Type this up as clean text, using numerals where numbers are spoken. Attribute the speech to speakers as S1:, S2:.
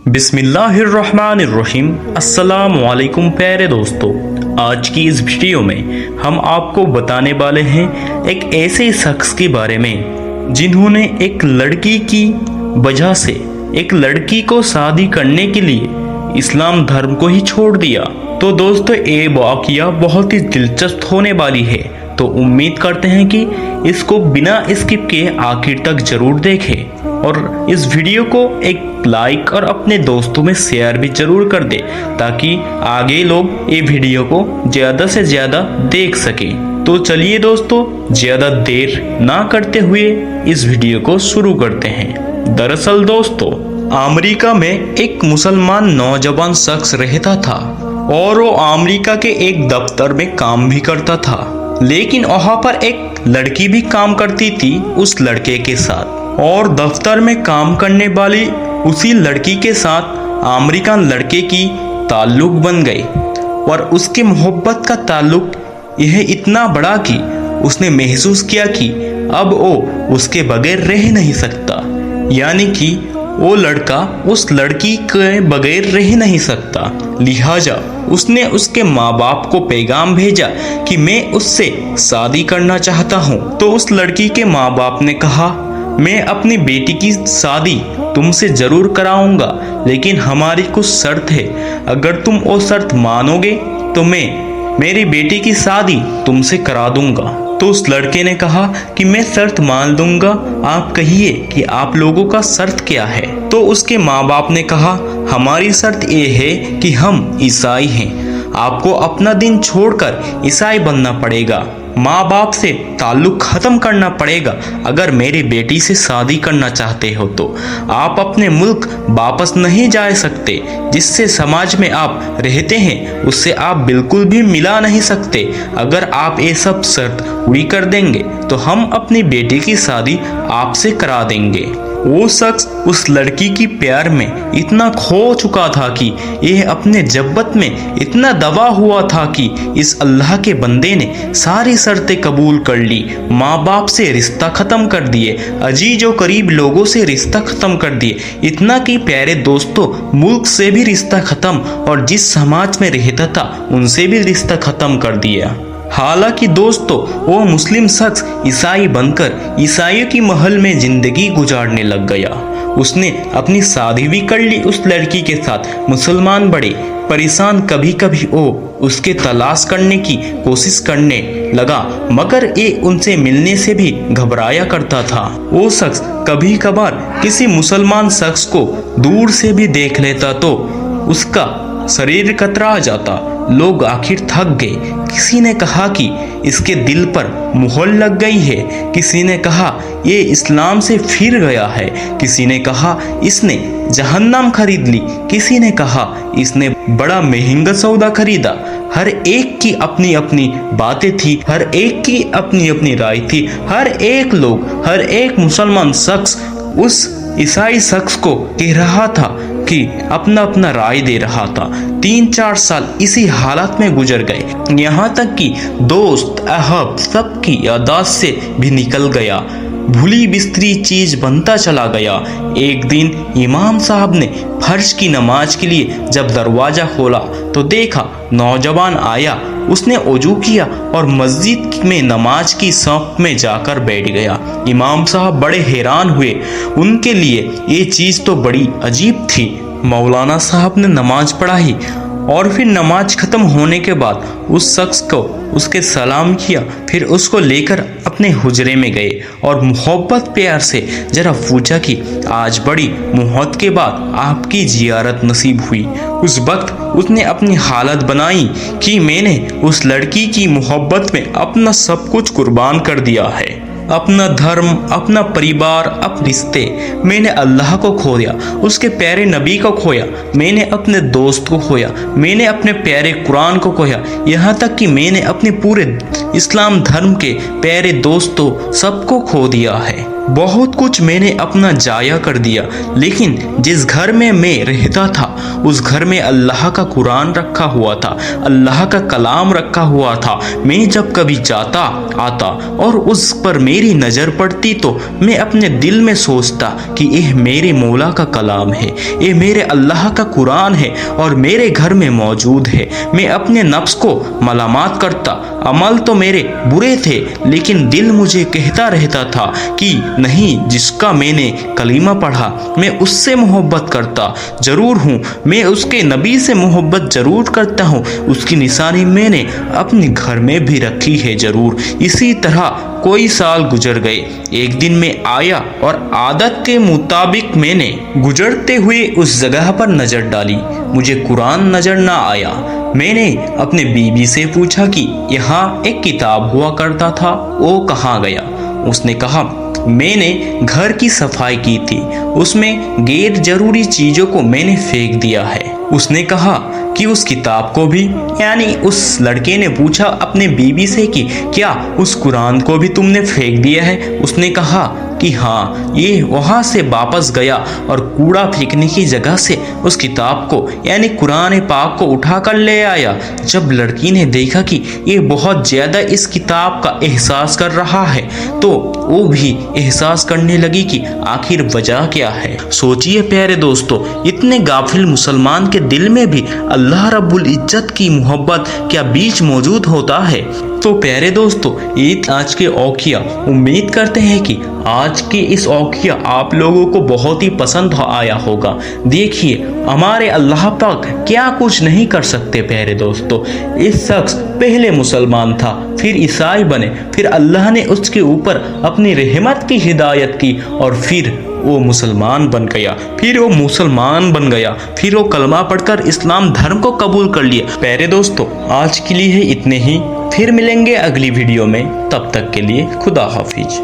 S1: बिस्मिल्लाहिर्रहमानिर्रहीम। अस्सलामुअलैकुम प्यारे दोस्तों, आज की इस वीडियो में हम आपको बताने वाले हैं एक ऐसे शख्स के बारे में जिन्होंने एक लड़की की वजह से एक लड़की को शादी करने के लिए इस्लाम धर्म को ही छोड़ दिया। तो दोस्तों, ये वाक़या बहुत ही दिलचस्प होने वाली है, तो उम्मीद करते हैं कि इसको बिना स्किप के आखिर तक जरूर देखें और इस वीडियो को एक लाइक और अपने दोस्तों में शेयर भी जरूर कर दे ताकि आगे लोग ये वीडियो को ज़्यादा से ज़्यादा देख सकें। तो चलिए दोस्तों, ज़्यादा देर ना करते हुए इस वीडियो को शुरू करते हैं। दरअसल दोस्तों, अमेरिका में एक मुसलमान नौजवान शख्स रहता था और वो अमेरिका के एक दफ्तर में काम भी करता था, लेकिन वहाँ पर एक लड़की भी काम करती थी उस लड़के के साथ, और दफ्तर में काम करने वाली उसी लड़की के साथ अमेरिकन लड़के की ताल्लुक बन गई और उसकी मोहब्बत का ताल्लुक यह इतना बड़ा कि उसने महसूस किया कि अब वो उसके बगैर रह नहीं सकता, यानी कि वो लड़का उस लड़की के बगैर रह नहीं सकता। लिहाजा उसने उसके माँ बाप को पैगाम भेजा कि मैं उससे शादी करना चाहता हूँ। तो उस लड़की के माँ बाप ने कहा, मैं अपनी बेटी की शादी तुमसे जरूर कराऊंगा, लेकिन हमारी कुछ शर्त है। अगर तुम वो शर्त मानोगे तो मैं मेरी बेटी की शादी तुमसे करा दूंगा। तो उस लड़के ने कहा कि मैं शर्त मान लूंगा, आप कहिए कि आप लोगों का शर्त क्या है। तो उसके माँ बाप ने कहा, हमारी शर्त ये है कि हम ईसाई हैं, आपको अपना दिन छोड़कर ईसाई बनना पड़ेगा, माँ बाप से ताल्लुक ख़त्म करना पड़ेगा। अगर मेरी बेटी से शादी करना चाहते हो तो आप अपने मुल्क वापस नहीं जा सकते, जिससे समाज में आप रहते हैं उससे आप बिल्कुल भी मिला नहीं सकते। अगर आप ये सब शर्त पूरी कर देंगे तो हम अपनी बेटी की शादी आपसे करा देंगे। वो शख्स उस लड़की की प्यार में इतना खो चुका था कि यह अपने जब्बत में इतना दबा हुआ था कि इस अल्लाह के बंदे ने सारी शर्तें कबूल कर ली, माँ बाप से रिश्ता ख़त्म कर दिए, अजीज और करीब लोगों से रिश्ता ख़त्म कर दिए, इतना कि प्यारे दोस्तों मुल्क से भी रिश्ता ख़त्म और जिस समाज में रहता था उनसे भी रिश्ता ख़त्म कर दिया। हालांकि दोस्तों, वो मुस्लिम शख्स ईसाई बनकर ईसाइयों की महल में जिंदगी गुजारने लग गया। उसने अपनी शादी भी कर ली उस लड़की के साथ। मुसलमान बड़े परेशान, कभी कभी वो उसके तलाश करने की कोशिश करने लगा, मगर ये उनसे मिलने से भी घबराया करता था। वो शख्स कभी कभार किसी मुसलमान शख्स को दूर से भी देख लेता तो उसका शरीर कतरा जाता। लोग आखिर थक गए। किसी ने कहा कि इसके दिल पर मुहर लग गई है, किसी ने कहा ये इस्लाम से फिर गया है, किसी ने कहा इसने जहन्नम खरीद ली, किसी ने कहा इसने बड़ा महंगा सौदा खरीदा। हर एक की अपनी अपनी बातें थी, हर एक की अपनी अपनी राय थी। हर एक मुसलमान शख्स उस ईसाई शख्स को कह रहा था कि अपना अपना राय दे रहा था। 3-4 साल इसी हालत में गुजर गए, यहाँ तक कि दोस्त अहब सबकी यादाश्त से भी निकल गया, भूली बिस्तरी चीज बनता चला गया। एक दिन इमाम साहब ने फर्ज की नमाज के लिए जब दरवाजा खोला तो देखा नौजवान आया। उसने वजू किया और मस्जिद में नमाज की सफ में जाकर बैठ गया। इमाम साहब बड़े हैरान हुए, उनके लिए ये चीज़ तो बड़ी अजीब थी। मौलाना साहब ने नमाज पढ़ाई और फिर नमाज ख़त्म होने के बाद उस शख्स को उसके सलाम किया, फिर उसको लेकर अपने हुजरे में गए और मोहब्बत प्यार से ज़रा पूछा कि आज बड़ी मुहब्बत के बाद आपकी जियारत नसीब हुई। उस वक्त उसने अपनी हालत बनाई कि मैंने उस लड़की की मोहब्बत में अपना सब कुछ कुर्बान कर दिया है, अपना धर्म, अपना परिवार, अपने रिश्ते। मैंने अल्लाह को खोया, उसके प्यारे नबी को खोया, मैंने अपने दोस्त को खोया, मैंने अपने प्यारे कुरान को खोया, यहाँ तक कि मैंने अपने पूरे इस्लाम धर्म के प्यारे दोस्तों सबको खो दिया है। बहुत कुछ मैंने अपना जाया कर दिया, लेकिन जिस घर में मैं रहता था उस घर में अल्लाह का कुरान रखा हुआ था, अल्लाह का कलाम रखा हुआ था। मैं जब कभी जाता आता और उस पर मेरी नज़र पड़ती तो मैं अपने दिल में सोचता कि यह मेरे मौला का कलाम है, ये मेरे अल्लाह का कुरान है और मेरे घर में मौजूद है। मैं अपने नफ्स को मलामात करता, अमल तो मेरे बुरे थे लेकिन दिल मुझे कहता रहता था कि नहीं, जिसका मैंने कलीमा पढ़ा मैं उससे मोहब्बत करता ज़रूर हूँ, मैं उसके नबी से मोहब्बत ज़रूर करता हूँ, उसकी निशानी मैंने अपने घर में भी रखी है ज़रूर। इसी तरह कोई साल गुजर गए। एक दिन मैं आया और आदत के मुताबिक मैंने गुजरते हुए उस जगह पर नज़र डाली। मुझे कुरान नज़र ना आया। मैंने अपने बीबी से पूछा कि यहाँ एक किताब हुआ करता था, वो कहाँ गया? उसने कहा, मैंने घर की सफाई की थी, उसमें गैर जरूरी चीज़ों को मैंने फेंक दिया है। उसने कहा कि उस किताब को भी, यानी उस लड़के ने पूछा अपने बीबी से कि क्या उस कुरान को भी तुमने फेंक दिया है? उसने कहा कि हाँ। ये वहाँ से वापस गया और कूड़ा फेंकने की जगह से उस किताब को यानी कुरान पाक को उठा कर ले आया। जब लड़की ने देखा कि ये बहुत ज़्यादा इस किताब का एहसास कर रहा है तो वो भी एहसास करने लगी कि आखिर वजह क्या है। सोचिए प्यारे दोस्तों, इतने गाफिल मुसलमान के दिल में भी अल्लाह रब्बुल इज्जत की मोहब्बत क्या बीच मौजूद होता है। तो प्यारे दोस्तों, ये आज के औकिया। उम्मीद करते हैं कि आज के इस औकिया आप लोगों को बहुत ही पसंद आया होगा। देखिए हमारे अल्लाह पाक क्या कुछ नहीं कर सकते। प्यारे दोस्तों, इस शख्स पहले मुसलमान था, फिर ईसाई बने, फिर अल्लाह ने उसके ऊपर अपनी रहमत की हिदायत की और फिर वो मुसलमान बन गया। फिर वो कलमा पढ़कर इस्लाम धर्म को कबूल कर लिया। प्यारे दोस्तों, आज के लिए इतने ही। फिर मिलेंगे अगली वीडियो में, तब तक के लिए खुदा हाफिज।